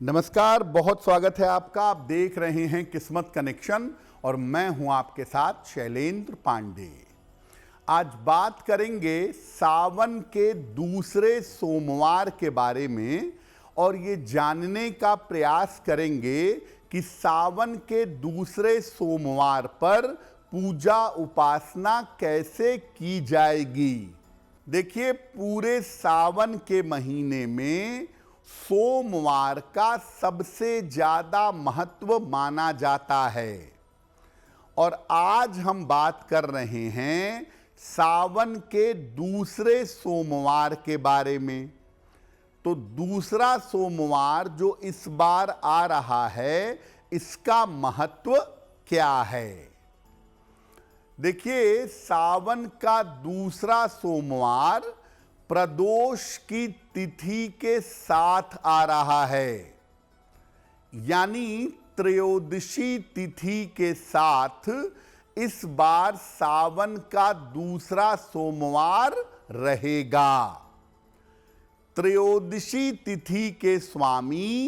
नमस्कार, बहुत स्वागत है आपका। आप देख रहे हैं किस्मत कनेक्शन और मैं हूं आपके साथ शैलेंद्र पांडे। आज बात करेंगे सावन के दूसरे सोमवार के बारे में और ये जानने का प्रयास करेंगे कि सावन के दूसरे सोमवार पर पूजा उपासना कैसे की जाएगी। देखिए, पूरे सावन के महीने में सोमवार का सबसे ज्यादा महत्व माना जाता है और आज हम बात कर रहे हैं सावन के दूसरे सोमवार के बारे में। तो दूसरा सोमवार जो इस बार आ रहा है, इसका महत्व क्या है? देखिए, सावन का दूसरा सोमवार प्रदोष की तिथि के साथ आ रहा है, यानी त्रयोदशी तिथि के साथ इस बार सावन का दूसरा सोमवार रहेगा। त्रयोदशी तिथि के स्वामी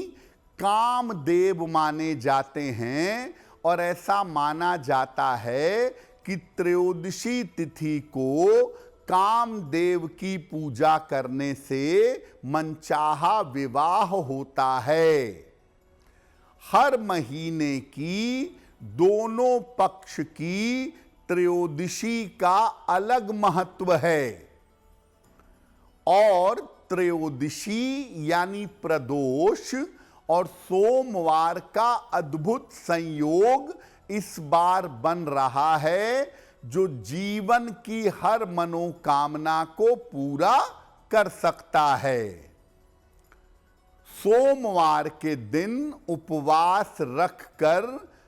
कामदेव माने जाते हैं और ऐसा माना जाता है कि त्रयोदशी तिथि को कामदेव की पूजा करने से मनचाहा विवाह होता है। हर महीने की दोनों पक्ष की त्रयोदशी का अलग महत्व है और त्रयोदशी यानी प्रदोष और सोमवार का अद्भुत संयोग इस बार बन रहा है, जो जीवन की हर मनोकामना को पूरा कर सकता है। सोमवार के दिन उपवास रखकर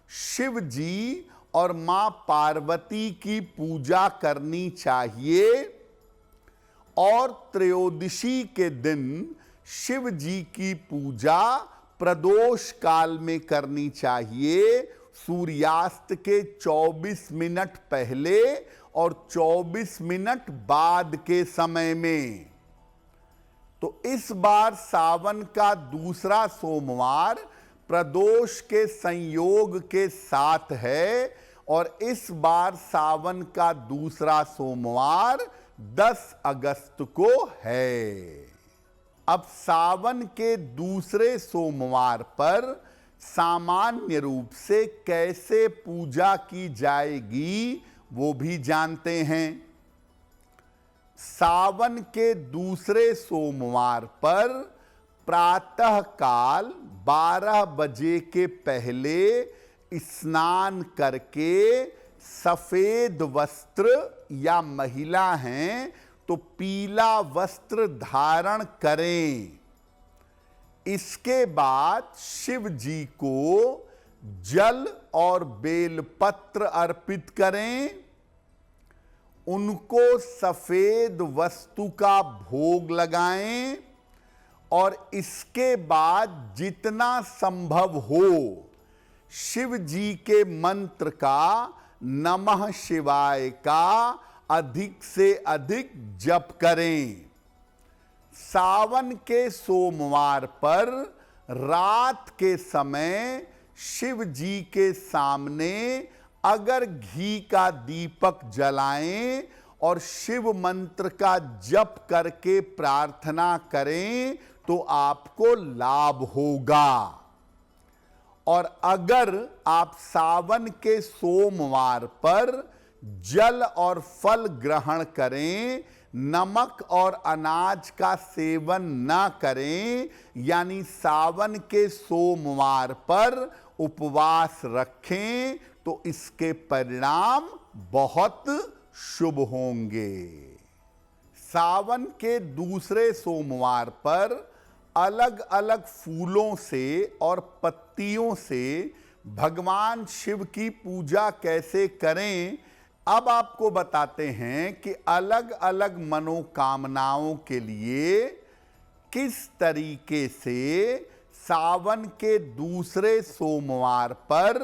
शिव जी और मां पार्वती की पूजा करनी चाहिए और त्रयोदशी के दिन शिव जी की पूजा प्रदोष काल में करनी चाहिए, सूर्यास्त के 24 मिनट पहले और 24 मिनट बाद के समय में। तो इस बार सावन का दूसरा सोमवार प्रदोष के संयोग के साथ है और इस बार सावन का दूसरा सोमवार 10 अगस्त को है। अब सावन के दूसरे सोमवार पर सामान्य रूप से कैसे पूजा की जाएगी वो भी जानते हैं। सावन के दूसरे सोमवार पर प्रातः काल 12 बजे के पहले स्नान करके सफेद वस्त्र या महिला हैं तो पीला वस्त्र धारण करें। इसके बाद शिव जी को जल और बेलपत्र अर्पित करें, उनको सफेद वस्तु का भोग लगाएं और इसके बाद जितना संभव हो शिव जी के मंत्र का नमः शिवाय का अधिक से अधिक जप करें। सावन के सोमवार पर रात के समय शिव जी के सामने अगर घी का दीपक जलाएं और शिव मंत्र का जप करके प्रार्थना करें तो आपको लाभ होगा। और अगर आप सावन के सोमवार पर जल और फल ग्रहण करें, नमक और अनाज का सेवन न करें, यानी सावन के सोमवार पर उपवास रखें तो इसके परिणाम बहुत शुभ होंगे। सावन के दूसरे सोमवार पर अलग अलग फूलों से और पत्तियों से भगवान शिव की पूजा कैसे करें, अब आपको बताते हैं कि अलग अलग मनोकामनाओं के लिए किस तरीके से सावन के दूसरे सोमवार पर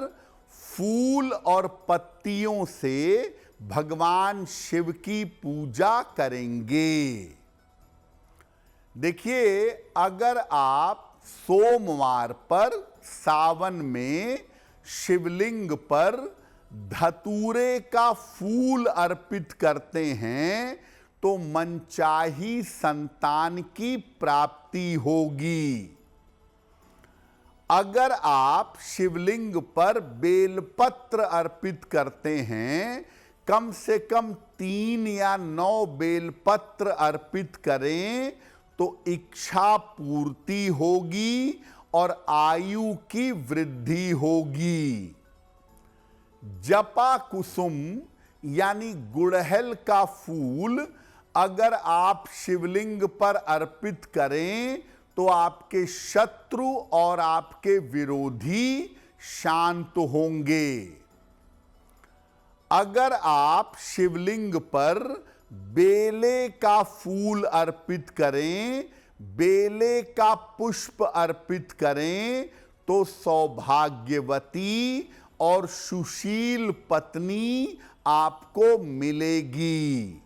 फूल और पत्तियों से भगवान शिव की पूजा करेंगे। देखिए, अगर आप सोमवार पर सावन में शिवलिंग पर धतूरे का फूल अर्पित करते हैं तो मनचाही संतान की प्राप्ति होगी। अगर आप शिवलिंग पर बेलपत्र अर्पित करते हैं, कम से कम 3 या 9 बेलपत्र अर्पित करें तो इच्छा पूर्ति होगी और आयु की वृद्धि होगी। जपा कुसुम यानी गुड़हल का फूल अगर आप शिवलिंग पर अर्पित करें तो आपके शत्रु और आपके विरोधी शांत होंगे। अगर आप शिवलिंग पर बेले का फूल अर्पित करें, बेले का पुष्प अर्पित करें तो सौभाग्यवती और सुशील पत्नी आपको मिलेगी।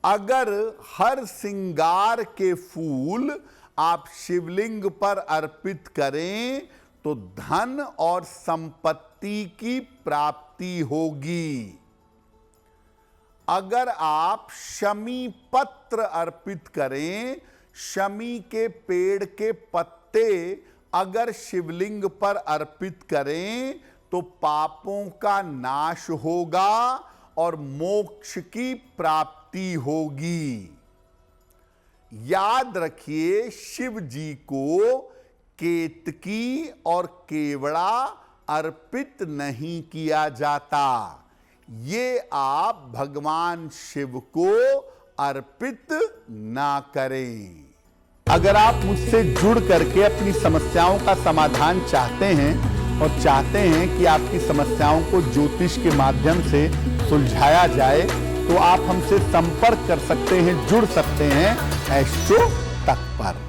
अगर हर श्रृंगार के फूल आप शिवलिंग पर अर्पित करें तो धन और संपत्ति की प्राप्ति होगी। अगर आप शमी पत्र अर्पित करें, शमी के पेड़ के पत्ते अगर शिवलिंग पर अर्पित करें तो पापों का नाश होगा और मोक्ष की प्राप्ति होगी। याद रखिए, शिव जी को केतकी और केवड़ा अर्पित नहीं किया जाता, ये आप भगवान शिव को अर्पित ना करें। अगर आप मुझसे जुड़ करके अपनी समस्याओं का समाधान चाहते हैं और चाहते हैं कि आपकी समस्याओं को ज्योतिष के माध्यम से सुलझाया जाए तो आप हमसे संपर्क कर सकते हैं, जुड़ सकते हैं एस्ट्रो तक पर।